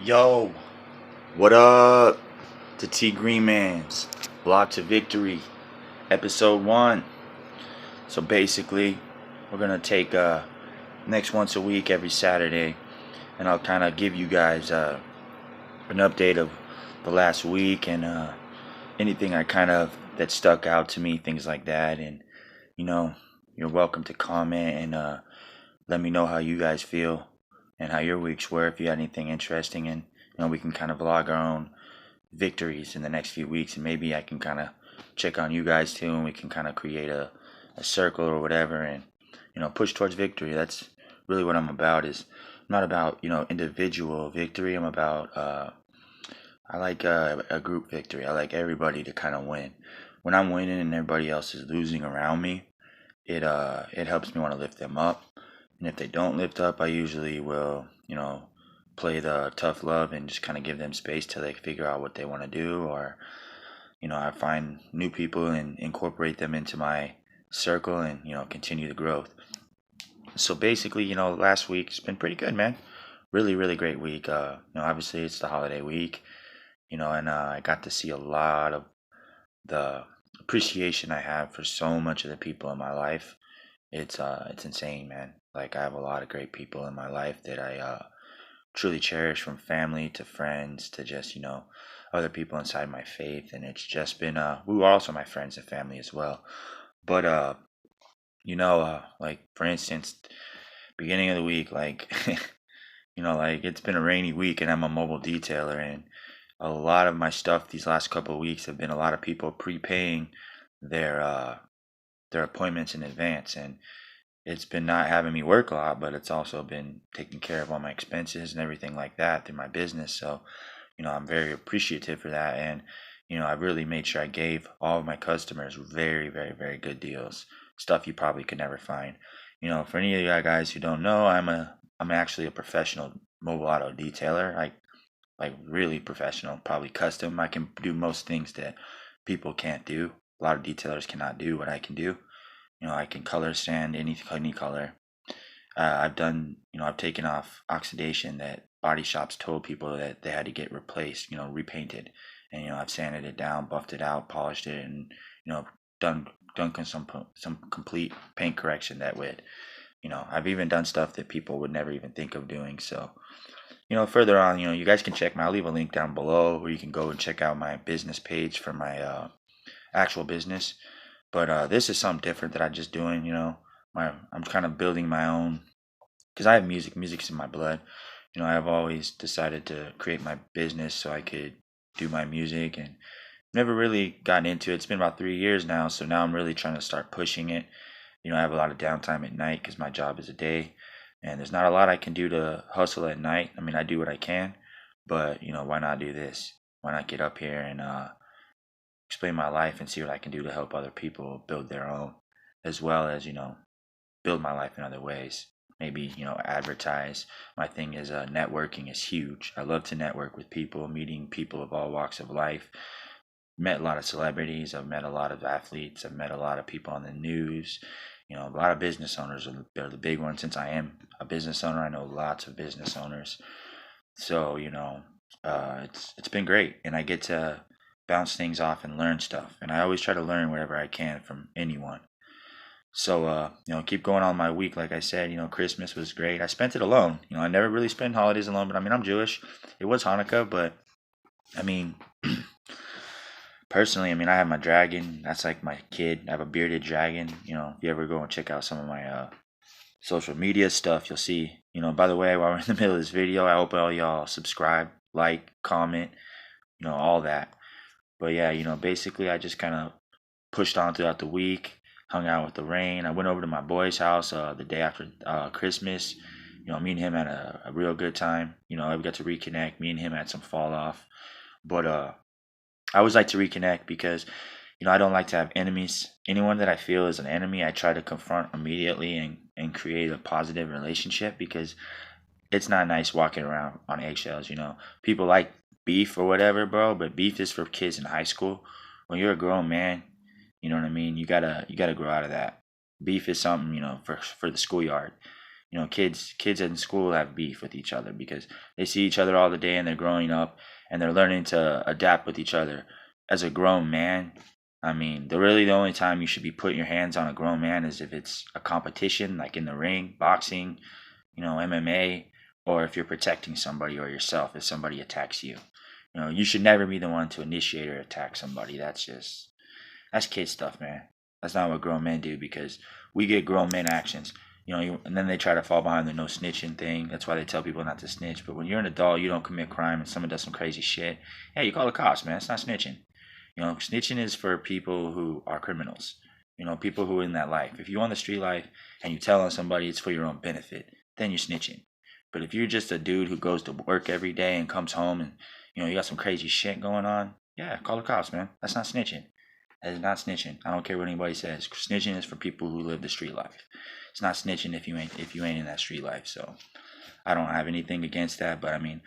Yo, what up? The TGreenMan's Block to Victory, episode 1. So basically, we're gonna take next once a week every Saturday, and I'll kind of give you guys an update of the last week and anything I kind of that stuck out to me, things like that. And you know, you're welcome to comment and let me know how you guys feel and how your weeks were. If you had anything interesting, and we can kind of vlog our own victories in the next few weeks, and maybe I can kind of check on you guys too, and we can kind of create a circle or whatever, and push towards victory. That's really what I'm about. Is I'm not about individual victory. I'm about I like a group victory. I like everybody to kind of win. When I'm winning and everybody else is losing around me, it helps me want to lift them up. And if they don't lift up, I usually will play the tough love and just kind of give them space till they figure out what they want to do, or I find new people and incorporate them into my circle, and continue the growth. So basically, last week's been pretty good, man. Really, really great week. Obviously it's the holiday week, and I got to see a lot of the appreciation I have for so much of the people in my life. It's insane, man. Like, I have a lot of great people in my life that I truly cherish, from family to friends to just other people inside my faith. And it's just been who are also my friends and family as well. But like, for instance, beginning of the week, like like, it's been a rainy week and I'm a mobile detailer, and a lot of my stuff these last couple of weeks have been a lot of people prepaying their their appointments in advance, and it's been not having me work a lot, but it's also been taking care of all my expenses and everything like that through my business. So I'm very appreciative for that, and I really made sure I gave all of my customers very, very, very good deals, stuff you probably could never find. For any of you guys who don't know, I'm actually a professional mobile auto detailer. Like really professional, probably custom. I can do most things that people can't do. A lot of detailers cannot do what I can do. I can color sand any color. I've done, I've taken off oxidation that body shops told people that they had to get replaced, repainted, and I've sanded it down, buffed it out, polished it, and done some complete paint correction that would, I've even done stuff that people would never even think of doing. So further on, you guys can check I'll leave a link down below where you can go and check out my business page for my actual business. But this is something different that I'm just doing. I'm kind of building my own, because I have music. Music's in my blood. I've always decided to create my business so I could do my music, and never really gotten into it. It's been about 3 years now, so now I'm really trying to start pushing it. I have a lot of downtime at night because my job is a day, and there's not a lot I can do to hustle at night. I mean, I do what I can, but why not do this? Why not get up here and explain my life and see what I can do to help other people build their own, as well as build my life in other ways. Maybe advertise. My thing is networking is huge. I love to network with people, meeting people of all walks of life. Met a lot of celebrities. I've met a lot of athletes. I've met a lot of people on the news. A lot of business owners are the big ones. Since I am a business owner, I know lots of business owners. So it's been great, and I get to bounce things off and learn stuff. And I always try to learn whatever I can from anyone. So keep going on my week. Like I said, Christmas was great. I spent it alone. I never really spend holidays alone, but I mean, I'm Jewish. It was Hanukkah, but I mean, personally, I mean, I have my dragon. That's like my kid. I have a bearded dragon. If you ever go and check out some of my social media stuff, you'll see. By the way, while we're in the middle of this video, I hope all y'all subscribe, like, comment, all that. But yeah, basically, I just kind of pushed on throughout the week, hung out with the rain. I went over to my boy's house the day after Christmas. Me and him had a real good time. I got to reconnect. Me and him had some fall off. But I always like to reconnect because, I don't like to have enemies. Anyone that I feel is an enemy, I try to confront immediately and create a positive relationship, because it's not nice walking around on eggshells. People like beef or whatever, bro, but beef is for kids in high school. When you're a grown man, you know what I mean? You gotta grow out of that. Beef is something, for the schoolyard. You know, kids in school have beef with each other because they see each other all the day and they're growing up and they're learning to adapt with each other. As a grown man, I mean, the only time you should be putting your hands on a grown man is if it's a competition, like in the ring, boxing, MMA, or if you're protecting somebody or yourself if somebody attacks you. You should never be the one to initiate or attack somebody. That's kid stuff, man. That's not what grown men do because we get grown men actions. And then they try to fall behind the no snitching thing. That's why they tell people not to snitch. But when you're an adult, you don't commit crime and someone does some crazy shit. Yeah, you call the cops, man. It's not snitching. Snitching is for people who are criminals. People who are in that life. If you want the street life and you tell on somebody it's for your own benefit, then you're snitching. But if you're just a dude who goes to work every day and comes home and you got some crazy shit going on, yeah, call the cops, man. That's not snitching. That is not snitching. I don't care what anybody says. Snitching is for people who live the street life. It's not snitching if you ain't in that street life. So I don't have anything against that. But I mean,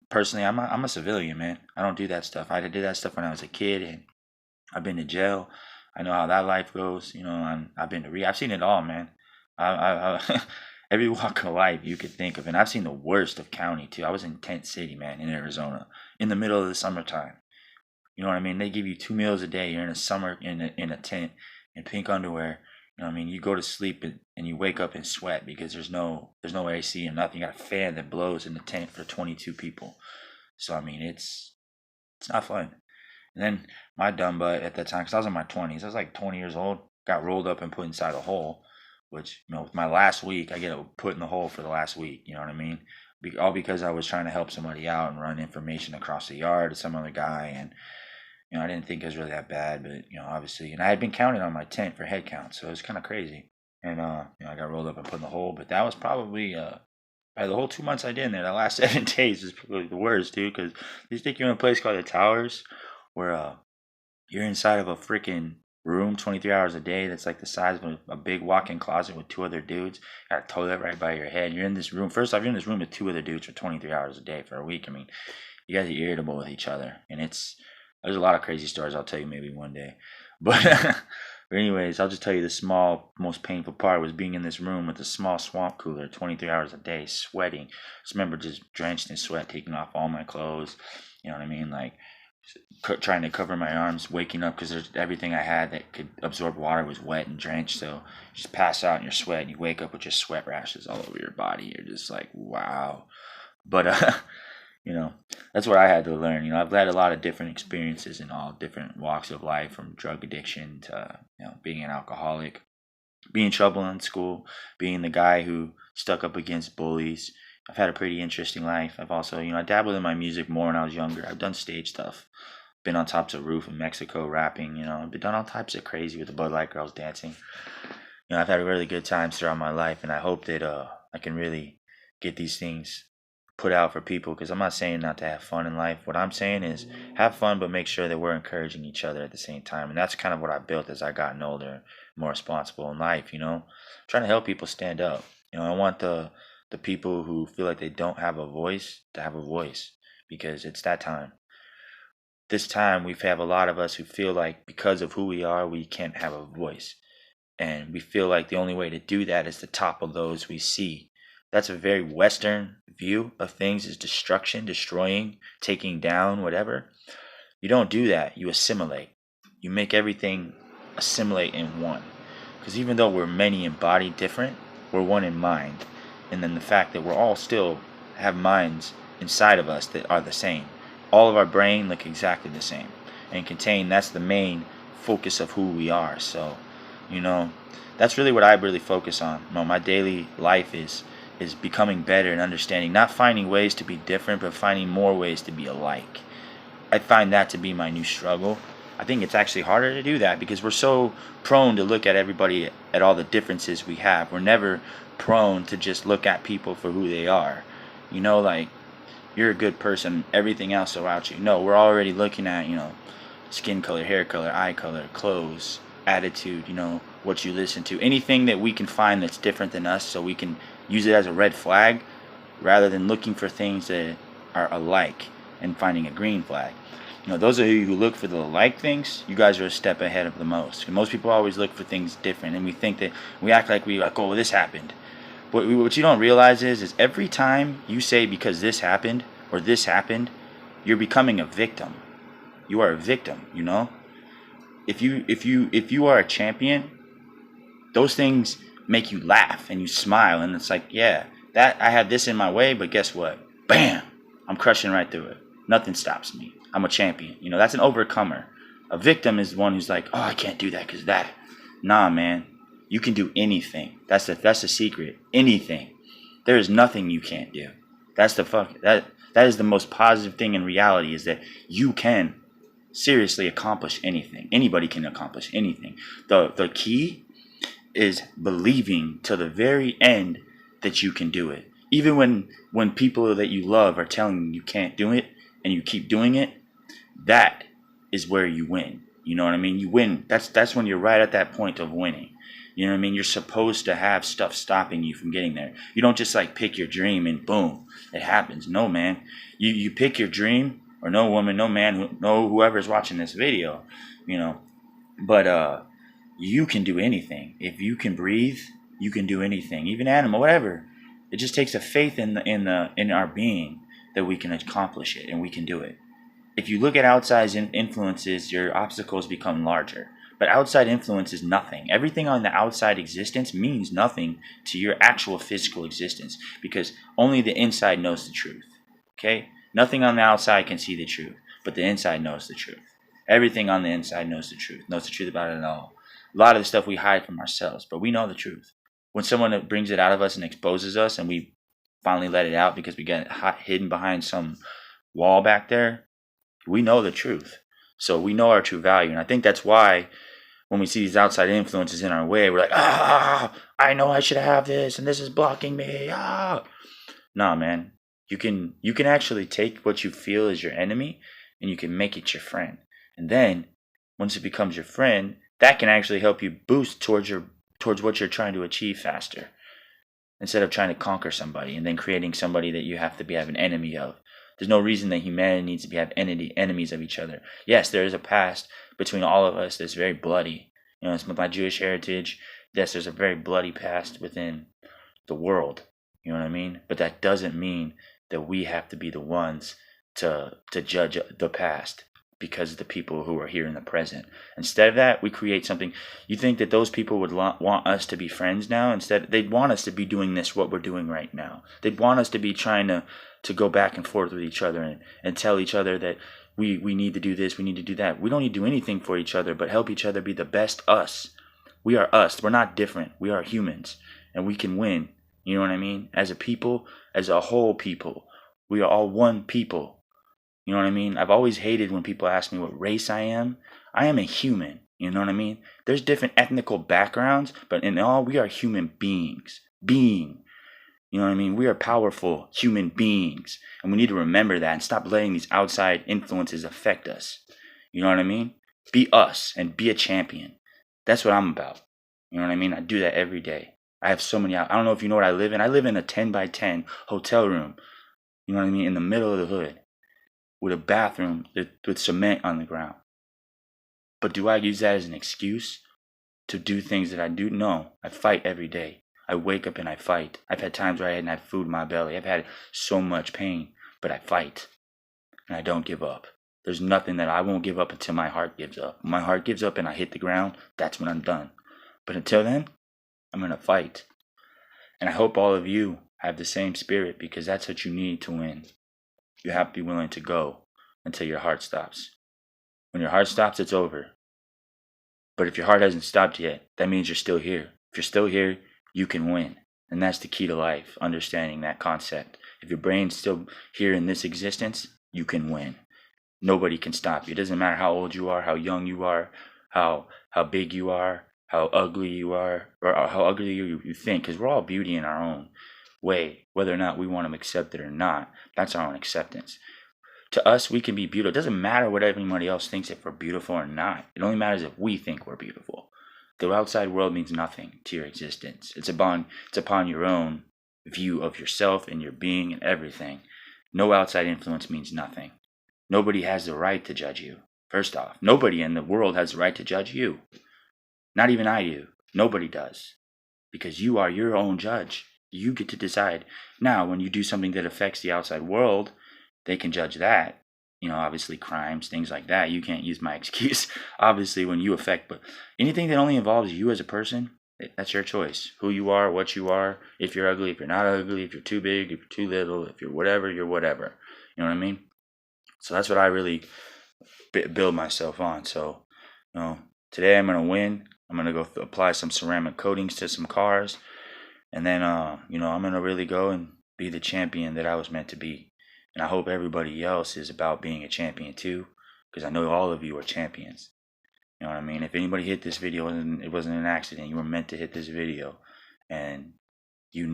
personally, I'm a civilian, man. I don't do that stuff. I did that stuff when I was a kid, and I've been to jail. I know how that life goes. I've been to I've seen it all, man. I every walk of life you could think of, and I've seen the worst of county too. I was in Tent City, man, in Arizona, in the middle of the summertime. You know what I mean? They give you 2 meals a day. You're in a summer in a tent in pink underwear. You know what I mean? You go to sleep and you wake up in sweat because there's no AC and nothing. You got a fan that blows in the tent for 22 people. So I mean, it's not fun. And then my dumb butt at that time, because I was in my 20s, I was like 20 years old, got rolled up and put inside a hole. Which with my last week, I get put in the hole for the last week. You know what I mean? All because I was trying to help somebody out and run information across the yard to some other guy, and I didn't think it was really that bad, but obviously, and I had been counting on my tent for head count, so it was kind of crazy. And I got rolled up and put in the hole, but that was probably the whole 2 months I did in there. That last 7 days was probably the worst, dude, because they stick you in a place called the Towers, where you're inside of a freaking room 23 hours a day that's like the size of a big walk-in closet with 2 other dudes. Got a toilet right by your head. You're in this room. First off, you're in this room with 2 other dudes for 23 hours a day for a week. I mean, you guys are irritable with each other, and there's a lot of crazy stories I'll tell you maybe one day. But anyways, I'll just tell you the most painful part was being in this room with a small swamp cooler 23 hours a day, sweating. Just remember just drenched in sweat, taking off all my clothes. You know what I mean? Like trying to cover my arms, waking up because everything I had that could absorb water was wet and drenched. So you just pass out in your sweat and you wake up with just sweat rashes all over your body. You're just like, wow. But that's what I had to learn. I've had a lot of different experiences in all different walks of life, from drug addiction to being an alcoholic, being in trouble in school, being the guy who stuck up against bullies. I've had a pretty interesting life. I've also, I dabbled in my music more when I was younger. I've done stage stuff. Been on tops of roof in Mexico rapping, I've been done all types of crazy with the Bud Light girls dancing. I've had really good times throughout my life, and I hope that I can really get these things put out for people, because I'm not saying not to have fun in life. What I'm saying is have fun, but make sure that we're encouraging each other at the same time. And that's kind of what I built as I gotten older, more responsible in life, trying to help people stand up. I want the people who feel like they don't have a voice to have a voice, because it's that time. This time we have a lot of us who feel like because of who we are, we can't have a voice. And we feel like the only way to do that is to topple those we see. That's a very Western view of things, is destruction, destroying, taking down, whatever. You don't do that. You assimilate. You make everything assimilate in one. Because even though we're many in body different, we're one in mind. And then the fact that we're all still have minds inside of us that are the same. All of our brain look exactly the same. And that's the main focus of who we are. So, that's really what I really focus on. My daily life is becoming better and understanding, not finding ways to be different, but finding more ways to be alike. I find that to be my new struggle. I think it's actually harder to do that because we're so prone to look at everybody at all the differences we have. We're never prone to just look at people for who they are. Like, you're a good person, everything else about you. No, we're already looking at, skin color, hair color, eye color, clothes, attitude, what you listen to. Anything that we can find that's different than us, so we can use it as a red flag rather than looking for things that are alike and finding a green flag. Those of you who look for the alike things, you guys are a step ahead of the most. And most people always look for things different, and we think that we act like oh, this happened. what you don't realize is every time you say because this happened or this happened, you're becoming a victim. You are a victim, you know? If you are a champion, those things make you laugh and you smile, and it's like, yeah, that I had this in my way, but guess what? Bam! I'm crushing right through it. Nothing stops me. I'm a champion. You know, that's an overcomer. A victim is one who's like, oh, I can't do that because that. Nah, man. You can do anything. That's the secret. Anything. There is nothing you can't do. That is the most positive thing in reality, is that you can seriously accomplish anything. Anybody can accomplish anything. The key is believing to the very end that you can do it. Even when people that you love are telling you can't do it and you keep doing it, that is where you win. You know what I mean? You win. That's when you're right at that point of winning. You know what I mean? You're supposed to have stuff stopping you from getting there. You don't just like pick your dream and boom, it happens. No, man. You pick your dream, or no woman, no man, no whoever's watching this video, you know. But you can do anything. If you can breathe, you can do anything. Even animal, whatever. It just takes a faith in our being that we can accomplish it and we can do it. If you look at outside influences, your obstacles become larger. But outside influence is nothing. Everything on the outside existence means nothing to your actual physical existence, because only the inside knows the truth. Okay? Nothing on the outside can see the truth, but the inside knows the truth. Everything on the inside knows the truth about it all. A lot of the stuff we hide from ourselves, but we know the truth. When someone brings it out of us and exposes us and we finally let it out because we get hidden behind some wall back there, we know the truth. So we know our true value. And I think that's why when we see these outside influences in our way, we're like, I know I should have this and this is blocking me. Nah, man. You can actually take what you feel is your enemy and you can make it your friend. And then once it becomes your friend, that can actually help you boost towards what you're trying to achieve faster, instead of trying to conquer somebody and then creating somebody that you have to have an enemy of. There's no reason that humanity needs to have enemies of each other. Yes, there is a past between all of us that's very bloody. You know, it's my Jewish heritage. Yes, there's a very bloody past within the world. You know what I mean? But that doesn't mean that we have to be the ones to judge the past because of the people who are here in the present. Instead of that, we create something. You think that those people would want us to be friends now? Instead, they'd want us to be doing what we're doing right now. They'd want us to be trying to go back and forth with each other and tell each other that we need to do this, we need to do that. We don't need to do anything for each other but help each other be the best us. We are us. We're not different. We are humans, and we can win. You know what I mean? As a people, as a whole people, we are all one people. You know what I mean? I've always hated when people ask me what race I am. I am a human. You know what I mean? There's different ethnical backgrounds, but in all, we are human beings. You know what I mean? We are powerful human beings, and we need to remember that and stop letting these outside influences affect us. You know what I mean? Be us and be a champion. That's what I'm about. You know what I mean? I do that every day. I have so many. I don't know if you know what I live in. I live in a 10 by 10 hotel room. You know what I mean? In the middle of the hood, with a bathroom with cement on the ground. But do I use that as an excuse to do things that I do? No. I fight every day. I wake up and I fight. I've had times where I hadn't had food in my belly. I've had so much pain, but I fight. And I don't give up. There's nothing that I won't give up until my heart gives up. When my heart gives up and I hit the ground, that's when I'm done. But until then, I'm going to fight. And I hope all of you have the same spirit, because that's what you need to win. You have to be willing to go until your heart stops. When your heart stops, it's over. But if your heart hasn't stopped yet, that means you're still here. If you're still here, you can win. And that's the key to life, understanding that concept. If your brain's still here in this existence, you can win. Nobody can stop you. It doesn't matter how old you are, how young you are, how big you are, how ugly you are, or how ugly you think, because we're all beauty in our own way, whether or not we want to accept it or not. That's our own acceptance. To us, we can be beautiful. It doesn't matter what everybody else thinks, if we're beautiful or not. It only matters if we think we're beautiful. The outside world means nothing to your existence. It's upon your own view of yourself and your being and everything. No outside influence means nothing. Nobody has the right to judge you. First off, nobody in the world has the right to judge you. Not even I do. Nobody does. Because you are your own judge. You get to decide. Now, when you do something that affects the outside world, they can judge that. Obviously crimes, things like that. You can't use my excuse, obviously, when you affect. But anything that only involves you as a person, that's your choice. Who you are, what you are, if you're ugly, if you're not ugly, if you're too big, if you're too little, if you're whatever, you're whatever. You know what I mean? So that's what I really build myself on. So, today I'm going to win. I'm going to go apply some ceramic coatings to some cars. And then, I'm going to really go and be the champion that I was meant to be. And I hope everybody else is about being a champion too, because I know all of you are champions. You know what I mean? If anybody hit this video, it wasn't an accident. You were meant to hit this video. And you're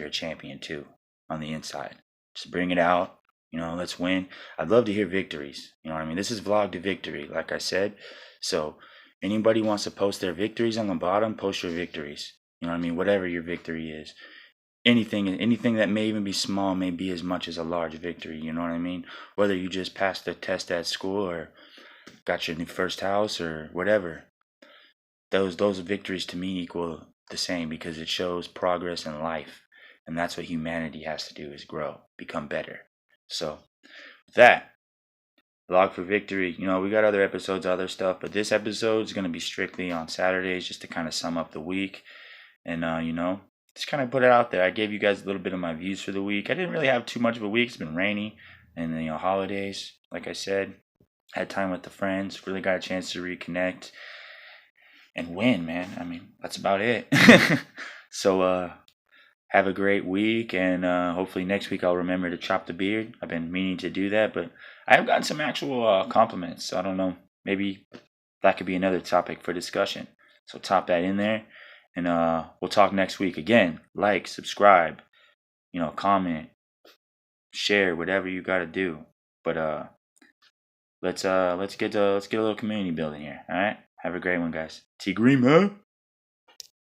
a champion too on the inside. Just bring it out. Let's win. I'd love to hear victories. You know what I mean? This is Vlog to Victory, like I said. So anybody wants to post their victories on the bottom, post your victories. You know what I mean? Whatever your victory is. Anything that may even be small may be as much as a large victory. You know what I mean? Whether you just passed the test at school or got your first house or whatever. Those victories to me equal the same because it shows progress in life. And that's what humanity has to do, is grow, become better. So with that, Vlog for Victory. We got other episodes, other stuff, but this episode is going to be strictly on Saturdays just to kind of sum up the week. And, just kind of put it out there. I gave you guys a little bit of my views for the week. I didn't really have too much of a week. It's been rainy and, holidays. Like I said, had time with the friends. Really got a chance to reconnect and win, man. I mean, that's about it. So, have a great week, and hopefully next week I'll remember to chop the beard. I've been meaning to do that, but I have gotten some actual compliments. So I don't know. Maybe that could be another topic for discussion. So top that in there, and we'll talk next week. Again, like, subscribe, comment, share, whatever you got to do. But let's get a little community building here. All right. Have a great one, guys. TGreenMan.